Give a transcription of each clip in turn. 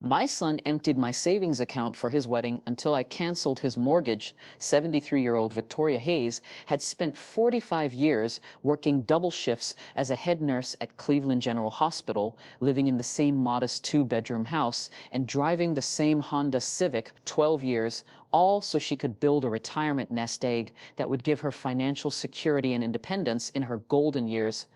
My son emptied my savings account for his wedding until I canceled his mortgage. 73-year-old Victoria Hayes had spent 45 years working double shifts as a head nurse at Cleveland General Hospital, living in the same modest two-bedroom house, and driving the same Honda Civic 12 years, all so she could build a retirement nest egg that would give her financial security and independence in her golden years.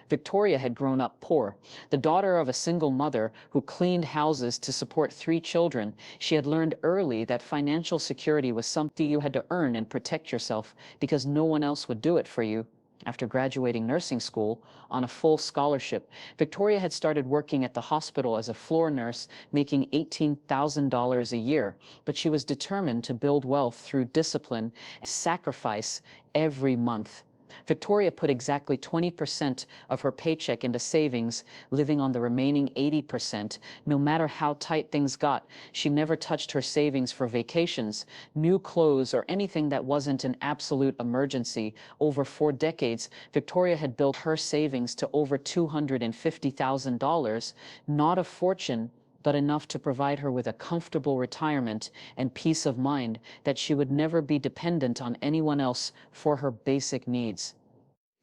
Victoria had grown up poor. The daughter of a single mother who cleaned houses to support three children, she had learned early that financial security was something you had to earn and protect yourself because no one else would do it for you. After graduating nursing school on a full scholarship, Victoria had started working at the hospital as a floor nurse, making $18,000 a year. But she was determined to build wealth through discipline and sacrifice every month. Victoria put exactly 20% of her paycheck into savings, living on the remaining 80%. No matter how tight things got, she never touched her savings for vacations, new clothes, or anything that wasn't an absolute emergency. Over 4 decades, Victoria had built her savings to over $250,000, not a fortune, but enough to provide her with a comfortable retirement and peace of mind that she would never be dependent on anyone else for her basic needs.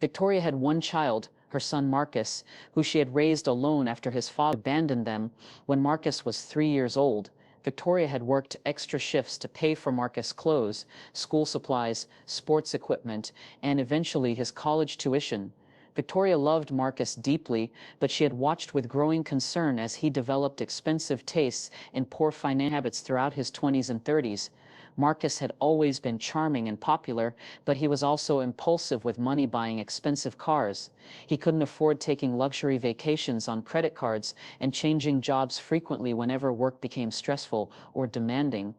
Victoria had one child, her son Marcus, who she had raised alone after his father abandoned them when Marcus was 3 years old. Victoria had worked extra shifts to pay for Marcus' clothes, school supplies, sports equipment, and eventually his college tuition. Victoria loved Marcus deeply, but she had watched with growing concern as he developed expensive tastes and poor financial habits throughout his 20s and 30s. Marcus had always been charming and popular, but he was also impulsive with money, buying expensive cars. He couldn't afford taking luxury vacations on credit cards and changing jobs frequently whenever work became stressful or demanding.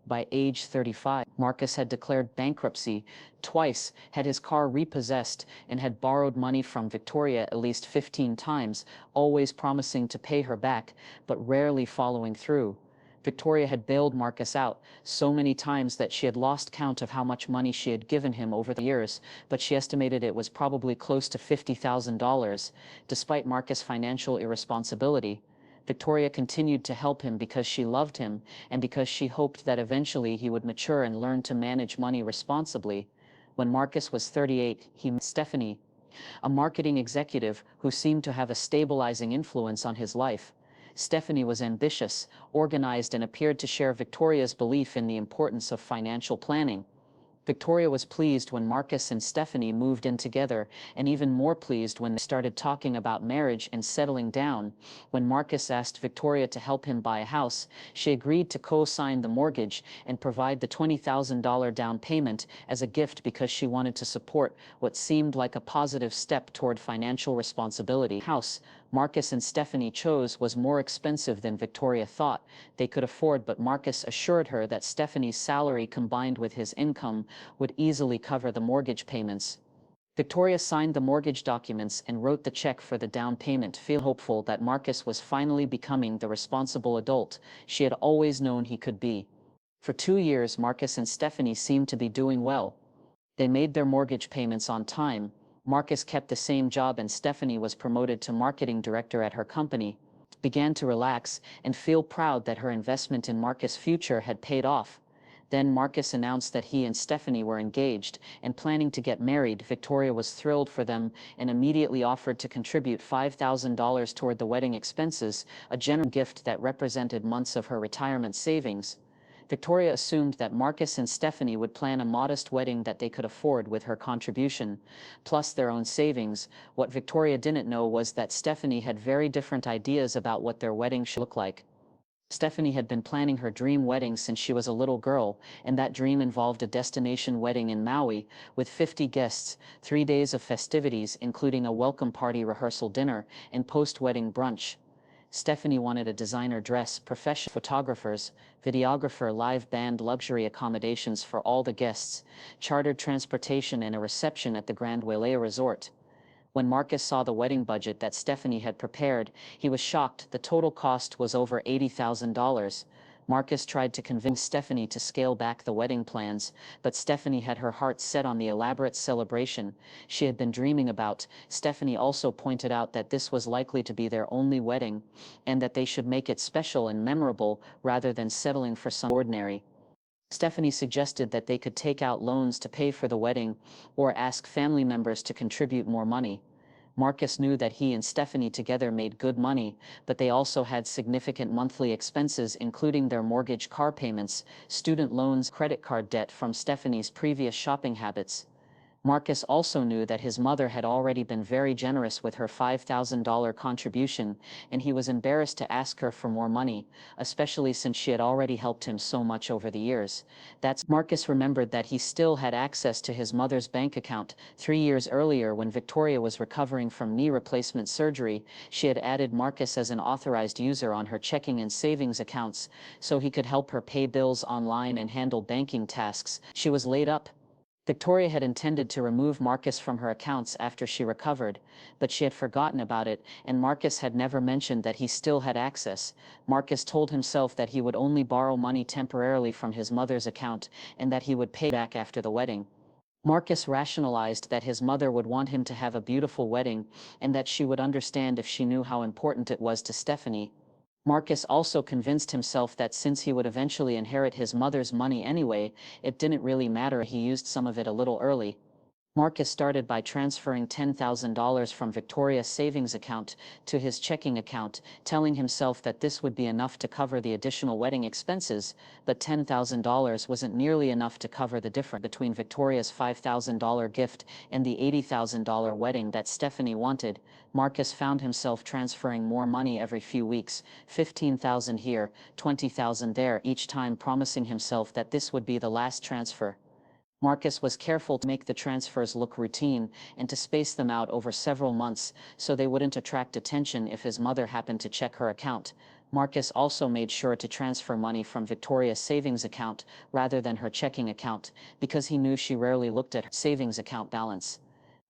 By age 35, Marcus had declared bankruptcy, twice had his car repossessed, and had borrowed money from Victoria at least 15 times, always promising to pay her back, but rarely following through. Victoria had bailed Marcus out so many times that she had lost count of how much money she had given him over the years, but she estimated it was probably close to $50,000. Despite Marcus' financial irresponsibility, Victoria continued to help him because she loved him and because she hoped that eventually he would mature and learn to manage money responsibly. When Marcus was 38, he met Stephanie, a marketing executive who seemed to have a stabilizing influence on his life. Stephanie was ambitious, organized, and appeared to share Victoria's belief in the importance of financial planning. Victoria was pleased when Marcus and Stephanie moved in together, and even more pleased when they started talking about marriage and settling down. When Marcus asked Victoria to help him buy a house, she agreed to co-sign the mortgage and provide the $20,000 down payment as a gift because she wanted to support what seemed like a positive step toward financial responsibility. House Marcus and Stephanie chose was more expensive than Victoria thought they could afford, but Marcus assured her that Stephanie's salary combined with his income would easily cover the mortgage payments. Victoria signed the mortgage documents and wrote the check for the down payment, feeling hopeful that Marcus was finally becoming the responsible adult she had always known he could be. For 2 years, Marcus and Stephanie seemed to be doing well. They made their mortgage payments on time. Marcus kept the same job and Stephanie was promoted to marketing director at her company. Began to relax and feel proud that her investment in Marcus' future had paid off. Then Marcus announced that he and Stephanie were engaged and planning to get married. Victoria was thrilled for them and immediately offered to contribute $5,000 toward the wedding expenses, a generous gift that represented months of her retirement savings. Victoria assumed that Marcus and Stephanie would plan a modest wedding that they could afford with her contribution, plus their own savings. What Victoria didn't know was that Stephanie had very different ideas about what their wedding should look like. Stephanie had been planning her dream wedding since she was a little girl, and that dream involved a destination wedding in Maui with 50 guests, 3 days of festivities including a welcome party, rehearsal dinner, and post-wedding brunch. Stephanie wanted a designer dress, professional photographers, videographer, live band, luxury accommodations for all the guests, chartered transportation, and a reception at the Grand Wailea Resort. When Marcus saw the wedding budget that Stephanie had prepared, he was shocked. The total cost was over $80,000. Marcus tried to convince Stephanie to scale back the wedding plans, but Stephanie had her heart set on the elaborate celebration she had been dreaming about. Stephanie also pointed out that this was likely to be their only wedding, and that they should make it special and memorable rather than settling for something ordinary. Stephanie suggested that they could take out loans to pay for the wedding, or ask family members to contribute more money. Marcus knew that he and Stephanie together made good money, but they also had significant monthly expenses, including their mortgage, car payments, student loans, credit card debt from Stephanie's previous shopping habits. Marcus also knew that his mother had already been very generous with her $5,000 contribution, and he was embarrassed to ask her for more money, especially since she had already helped him so much over the years. Marcus remembered that he still had access to his mother's bank account. 3 years earlier, when Victoria was recovering from knee replacement surgery, she had added Marcus as an authorized user on her checking and savings accounts, so he could help her pay bills online and handle banking tasks. She was laid up. Victoria had intended to remove Marcus from her accounts after she recovered, but she had forgotten about it, and Marcus had never mentioned that he still had access. Marcus told himself that he would only borrow money temporarily from his mother's account, and that he would pay back after the wedding. Marcus rationalized that his mother would want him to have a beautiful wedding, and that she would understand if she knew how important it was to Stephanie. Marcus also convinced himself that since he would eventually inherit his mother's money anyway, it didn't really matter if he used some of it a little early. Marcus started by transferring $10,000 from Victoria's savings account to his checking account, telling himself that this would be enough to cover the additional wedding expenses, but $10,000 wasn't nearly enough to cover the difference between Victoria's $5,000 gift and the $80,000 wedding that Stephanie wanted. Marcus found himself transferring more money every few weeks, $15,000 here, $20,000 there, each time promising himself that this would be the last transfer. Marcus was careful to make the transfers look routine and to space them out over several months so they wouldn't attract attention if his mother happened to check her account. Marcus also made sure to transfer money from Victoria's savings account rather than her checking account, because he knew she rarely looked at her savings account balance.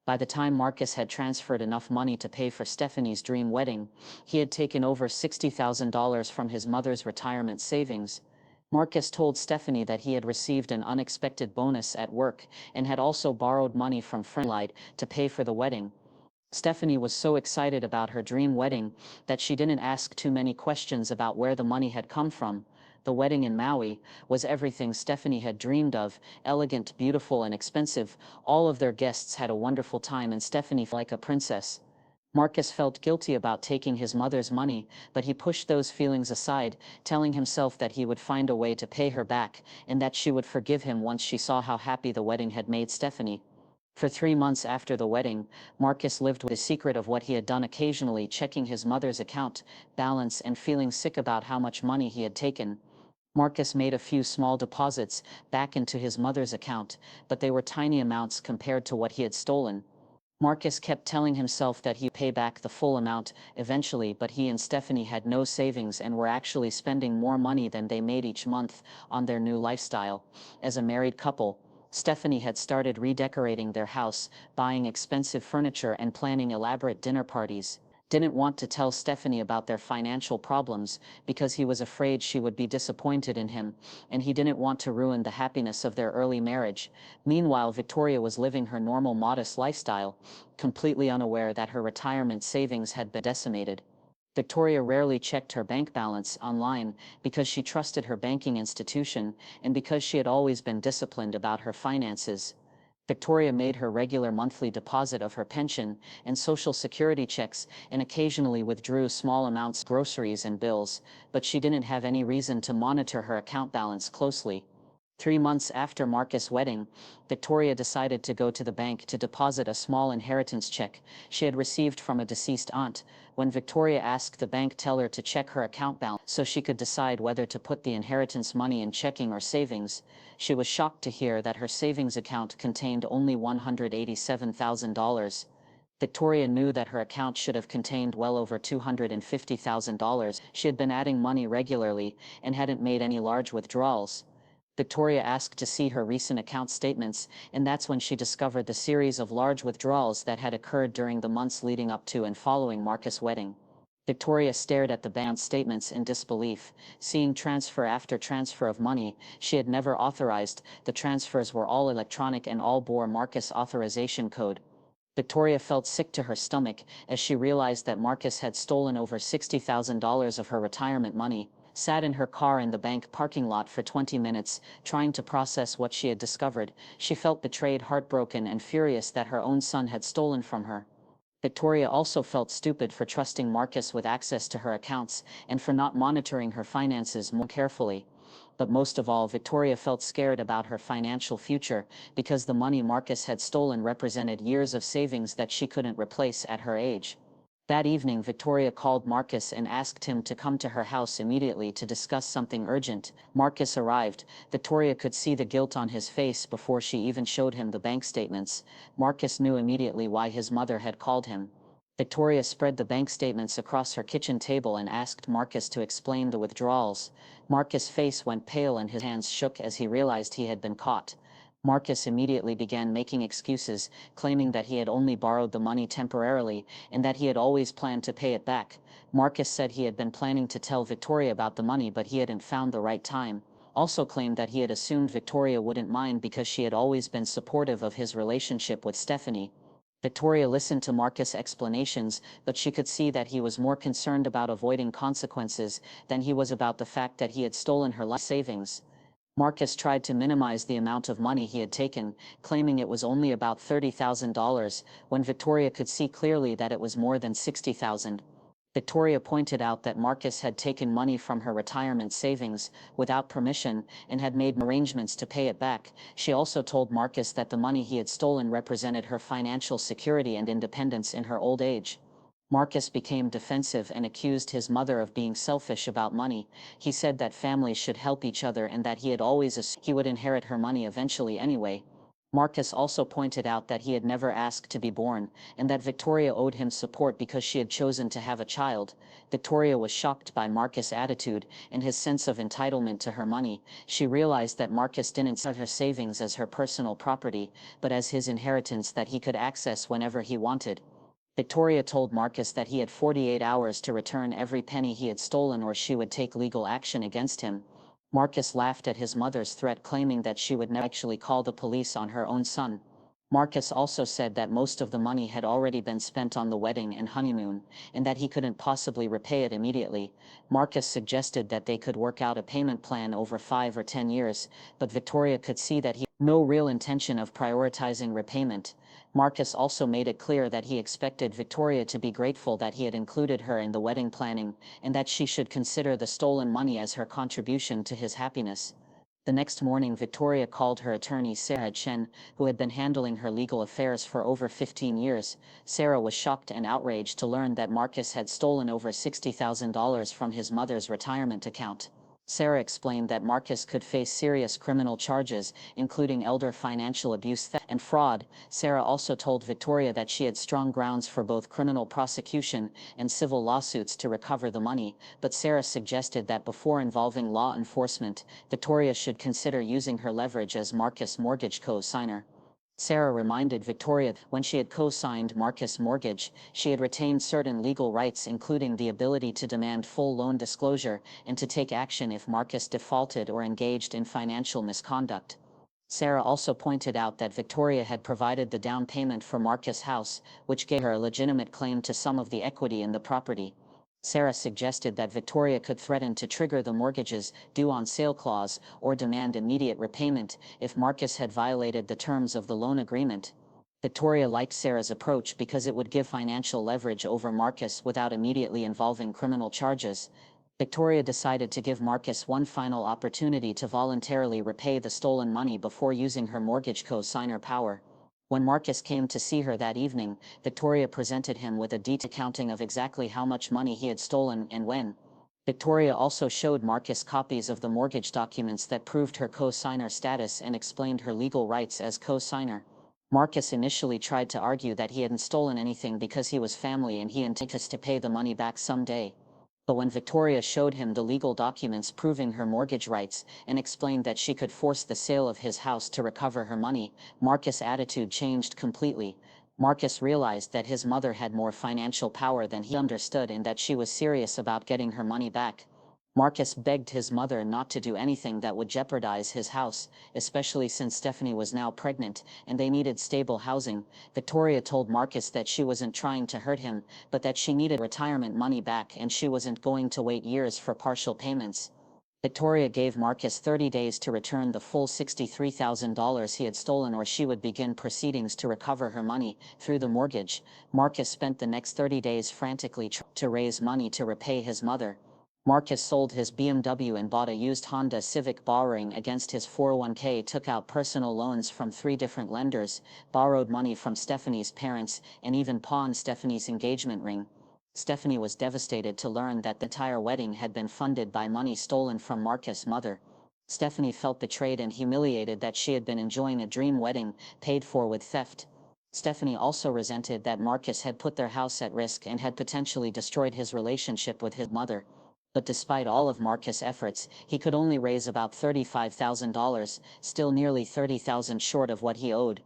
By the time Marcus had transferred enough money to pay for Stephanie's dream wedding, he had taken over $60,000 from his mother's retirement savings. Marcus told Stephanie that he had received an unexpected bonus at work and had also borrowed money from Friendlight to pay for the wedding. Stephanie was so excited about her dream wedding that she didn't ask too many questions about where the money had come from. The wedding in Maui was everything Stephanie had dreamed of: elegant, beautiful, and expensive. All of their guests had a wonderful time, and Stephanie felt like a princess. Marcus felt guilty about taking his mother's money, but he pushed those feelings aside, telling himself that he would find a way to pay her back, and that she would forgive him once she saw how happy the wedding had made Stephanie. For 3 months after the wedding, Marcus lived with the secret of what he had done, occasionally checking his mother's account balance and feeling sick about how much money he had taken. Marcus made a few small deposits back into his mother's account, but they were tiny amounts compared to what he had stolen. Marcus kept telling himself that he'd pay back the full amount eventually, but he and Stephanie had no savings and were actually spending more money than they made each month on their new lifestyle. As a married couple, Stephanie had started redecorating their house, buying expensive furniture, and planning elaborate dinner parties. Didn't want to tell Stephanie about their financial problems because he was afraid she would be disappointed in him, and he didn't want to ruin the happiness of their early marriage. Meanwhile, Victoria was living her normal, modest lifestyle, completely unaware that her retirement savings had been decimated. Victoria rarely checked her bank balance online because she trusted her banking institution and because she had always been disciplined about her finances. Victoria made her regular monthly deposit of her pension and social security checks and occasionally withdrew small amounts of groceries and bills, but she didn't have any reason to monitor her account balance closely. 3 months after Marcus' wedding, Victoria decided to go to the bank to deposit a small inheritance check she had received from a deceased aunt. When Victoria asked the bank teller to check her account balance so she could decide whether to put the inheritance money in checking or savings, she was shocked to hear that her savings account contained only $187,000. Victoria knew that her account should have contained well over $250,000. She had been adding money regularly and hadn't made any large withdrawals. Victoria asked to see her recent account statements, and that's when she discovered the series of large withdrawals that had occurred during the months leading up to and following Marcus' wedding. Victoria stared at the bank statements in disbelief, seeing transfer after transfer of money she had never authorized. The transfers were all electronic and all bore Marcus' authorization code. Victoria felt sick to her stomach as she realized that Marcus had stolen over $60,000 of her retirement money, sat in her car in the bank parking lot for 20 minutes, trying to process what she had discovered. She felt betrayed, heartbroken, and furious that her own son had stolen from her. Victoria also felt stupid for trusting Marcus with access to her accounts and for not monitoring her finances more carefully. But most of all, Victoria felt scared about her financial future because the money Marcus had stolen represented years of savings that she couldn't replace at her age. That evening, Victoria called Marcus and asked him to come to her house immediately to discuss something urgent. Marcus arrived. Victoria could see the guilt on his face before she even showed him the bank statements. Marcus knew immediately why his mother had called him. Victoria spread the bank statements across her kitchen table and asked Marcus to explain the withdrawals. Marcus' face went pale and his hands shook as he realized he had been caught. Marcus immediately began making excuses, claiming that he had only borrowed the money temporarily and that he had always planned to pay it back. Marcus said he had been planning to tell Victoria about the money but he hadn't found the right time. Also claimed that he had assumed Victoria wouldn't mind because she had always been supportive of his relationship with Stephanie. Victoria listened to Marcus' explanations, but she could see that he was more concerned about avoiding consequences than he was about the fact that he had stolen her life savings. Marcus tried to minimize the amount of money he had taken, claiming it was only about $30,000, when Victoria could see clearly that it was more than $60,000. Victoria pointed out that Marcus had taken money from her retirement savings without permission and had made arrangements to pay it back. She also told Marcus that the money he had stolen represented her financial security and independence in her old age. Marcus became defensive and accused his mother of being selfish about money. He said that families should help each other and that he had always assumed he would inherit her money eventually anyway. Marcus also pointed out that he had never asked to be born, and that Victoria owed him support because she had chosen to have a child. Victoria was shocked by Marcus' attitude and his sense of entitlement to her money. She realized that Marcus didn't see her savings as her personal property, but as his inheritance that he could access whenever he wanted. Victoria told Marcus that he had 48 hours to return every penny he had stolen or she would take legal action against him. Marcus laughed at his mother's threat, claiming that she would never actually call the police on her own son. Marcus also said that most of the money had already been spent on the wedding and honeymoon, and that he couldn't possibly repay it immediately. Marcus suggested that they could work out a payment plan over 5 or 10 years, but Victoria could see that he had no real intention of prioritizing repayment. Marcus also made it clear that he expected Victoria to be grateful that he had included her in the wedding planning, and that she should consider the stolen money as her contribution to his happiness. The next morning, Victoria called her attorney Sarah Chen, who had been handling her legal affairs for over 15 years. Sarah was shocked and outraged to learn that Marcus had stolen over $60,000 from his mother's retirement account. Sarah explained that Marcus could face serious criminal charges, including elder financial abuse, theft, and fraud. Sarah also told Victoria that she had strong grounds for both criminal prosecution and civil lawsuits to recover the money, but Sarah suggested that before involving law enforcement, Victoria should consider using her leverage as Marcus' mortgage co-signer. Sarah reminded Victoria that when she had co-signed Marcus' mortgage, she had retained certain legal rights, including the ability to demand full loan disclosure and to take action if Marcus defaulted or engaged in financial misconduct. Sarah also pointed out that Victoria had provided the down payment for Marcus' house, which gave her a legitimate claim to some of the equity in the property. Sarah suggested that Victoria could threaten to trigger the mortgage's due on sale clause or demand immediate repayment if Marcus had violated the terms of the loan agreement. Victoria liked Sarah's approach because it would give financial leverage over Marcus without immediately involving criminal charges. Victoria decided to give Marcus one final opportunity to voluntarily repay the stolen money before using her mortgage co-signer power. When Marcus came to see her that evening, Victoria presented him with a detailed accounting of exactly how much money he had stolen and when. Victoria also showed Marcus copies of the mortgage documents that proved her co-signer status and explained her legal rights as co-signer. Marcus initially tried to argue that he hadn't stolen anything because he was family and he intended to pay the money back someday. But when Victoria showed him the legal documents proving her mortgage rights and explained that she could force the sale of his house to recover her money, Marcus' attitude changed completely. Marcus realized that his mother had more financial power than he understood and that she was serious about getting her money back. Marcus begged his mother not to do anything that would jeopardize his house, especially since Stephanie was now pregnant and they needed stable housing. Victoria told Marcus that she wasn't trying to hurt him, but that she needed retirement money back and she wasn't going to wait years for partial payments. Victoria gave Marcus 30 days to return the full $63,000 he had stolen or she would begin proceedings to recover her money through the mortgage. Marcus spent the next 30 days frantically trying to raise money to repay his mother. Marcus sold his BMW and bought a used Honda Civic borrowing against his 401k, took out personal loans from 3 different lenders, borrowed money from Stephanie's parents, and even pawned Stephanie's engagement ring. Stephanie was devastated to learn that the entire wedding had been funded by money stolen from Marcus' mother. Stephanie felt betrayed and humiliated that she had been enjoying a dream wedding, paid for with theft. Stephanie also resented that Marcus had put their house at risk and had potentially destroyed his relationship with his mother. But despite all of Marcus' efforts, he could only raise about $35,000, still nearly $30,000 short of what he owed.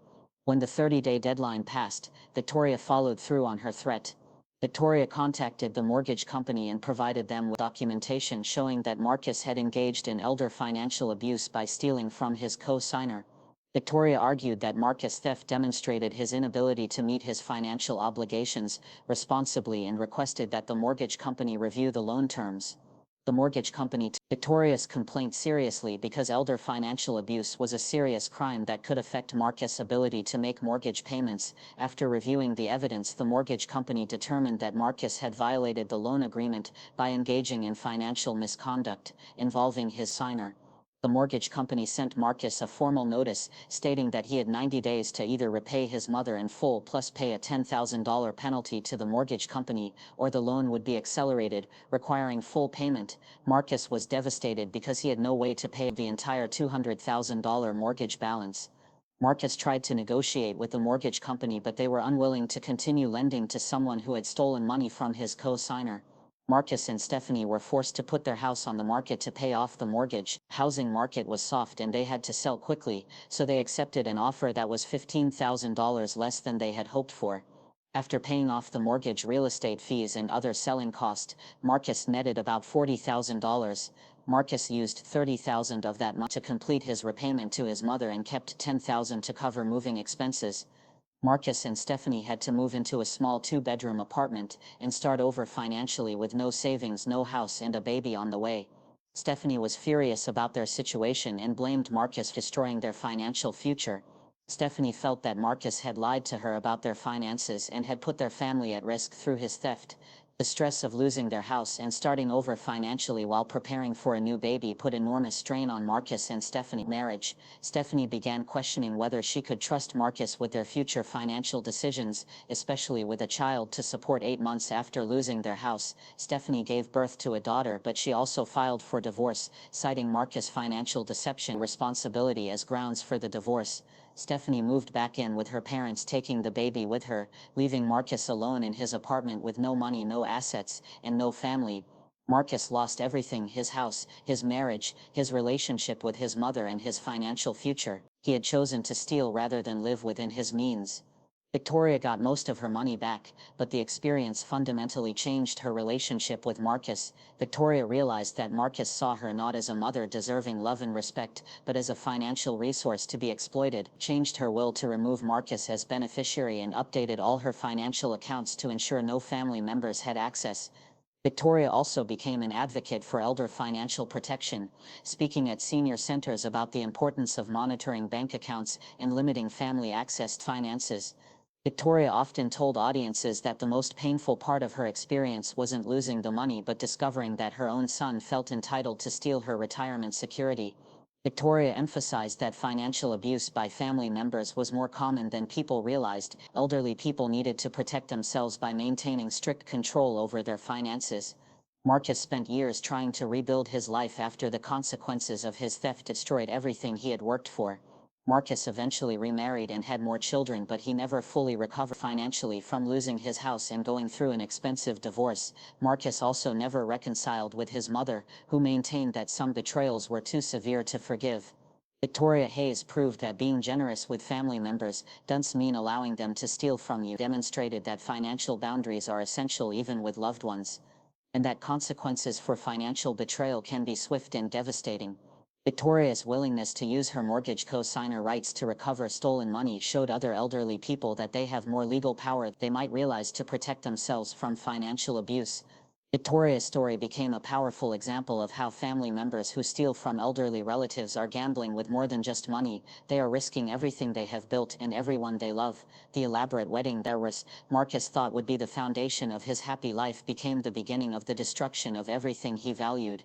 When the 30-day deadline passed, Victoria followed through on her threat. Victoria contacted the mortgage company and provided them with documentation showing that Marcus had engaged in elder financial abuse by stealing from his co-signer. Victoria argued that Marcus' theft demonstrated his inability to meet his financial obligations responsibly and requested that the mortgage company review the loan terms. The mortgage company took Victoria's complaint seriously because elder financial abuse was a serious crime that could affect Marcus' ability to make mortgage payments. After reviewing the evidence, the mortgage company determined that Marcus had violated the loan agreement by engaging in financial misconduct involving his signer. The mortgage company sent Marcus a formal notice stating that he had 90 days to either repay his mother in full plus pay a $10,000 penalty to the mortgage company, or the loan would be accelerated, requiring full payment. Marcus was devastated because he had no way to pay the entire $200,000 mortgage balance. Marcus tried to negotiate with the mortgage company, but they were unwilling to continue lending to someone who had stolen money from his co-signer. Marcus and Stephanie were forced to put their house on the market to pay off the mortgage. Housing market was soft and they had to sell quickly, so they accepted an offer that was $15,000 less than they had hoped for. After paying off the mortgage, real estate fees and other selling costs, Marcus netted about $40,000. Marcus used $30,000 of that money to complete his repayment to his mother and kept $10,000 to cover moving expenses. Marcus and Stephanie had to move into a small 2-bedroom apartment and start over financially with no savings, no house, and a baby on the way. Stephanie was furious about their situation and blamed Marcus for destroying their financial future. Stephanie felt that Marcus had lied to her about their finances and had put their family at risk through his theft. The stress of losing their house and starting over financially while preparing for a new baby put enormous strain on Marcus and Stephanie's marriage. Stephanie began questioning whether she could trust Marcus with their future financial decisions, especially with a child to support. 8 months after losing their house, Stephanie gave birth to a daughter, but she also filed for divorce, citing Marcus' financial deception and responsibility as grounds for the divorce. Stephanie moved back in with her parents, taking the baby with her, leaving Marcus alone in his apartment with no money, no assets, and no family. Marcus lost everything: his house, his marriage, his relationship with his mother, and his financial future. He had chosen to steal rather than live within his means. Victoria got most of her money back, but the experience fundamentally changed her relationship with Marcus. Victoria realized that Marcus saw her not as a mother deserving love and respect, but as a financial resource to be exploited. Changed her will to remove Marcus as beneficiary and updated all her financial accounts to ensure no family members had access. Victoria also became an advocate for elder financial protection, speaking at senior centers about the importance of monitoring bank accounts and limiting family access to finances. Victoria often told audiences that the most painful part of her experience wasn't losing the money but discovering that her own son felt entitled to steal her retirement security. Victoria emphasized that financial abuse by family members was more common than people realized. Elderly people needed to protect themselves by maintaining strict control over their finances. Marcus spent years trying to rebuild his life after the consequences of his theft destroyed everything he had worked for. Marcus eventually remarried and had more children, but he never fully recovered financially from losing his house and going through an expensive divorce. Marcus also never reconciled with his mother, who maintained that some betrayals were too severe to forgive. Victoria Hayes proved that being generous with family members doesn't mean allowing them to steal from you, demonstrated that financial boundaries are essential even with loved ones, and that consequences for financial betrayal can be swift and devastating. Victoria's willingness to use her mortgage co-signer rights to recover stolen money showed other elderly people that they have more legal power they might realize to protect themselves from financial abuse. Victoria's story became a powerful example of how family members who steal from elderly relatives are gambling with more than just money. They are risking everything they have built and everyone they love. The elaborate wedding that Marcus thought would be the foundation of his happy life became the beginning of the destruction of everything he valued,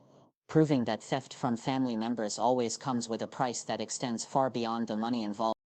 proving that theft from family members always comes with a price that extends far beyond the money involved.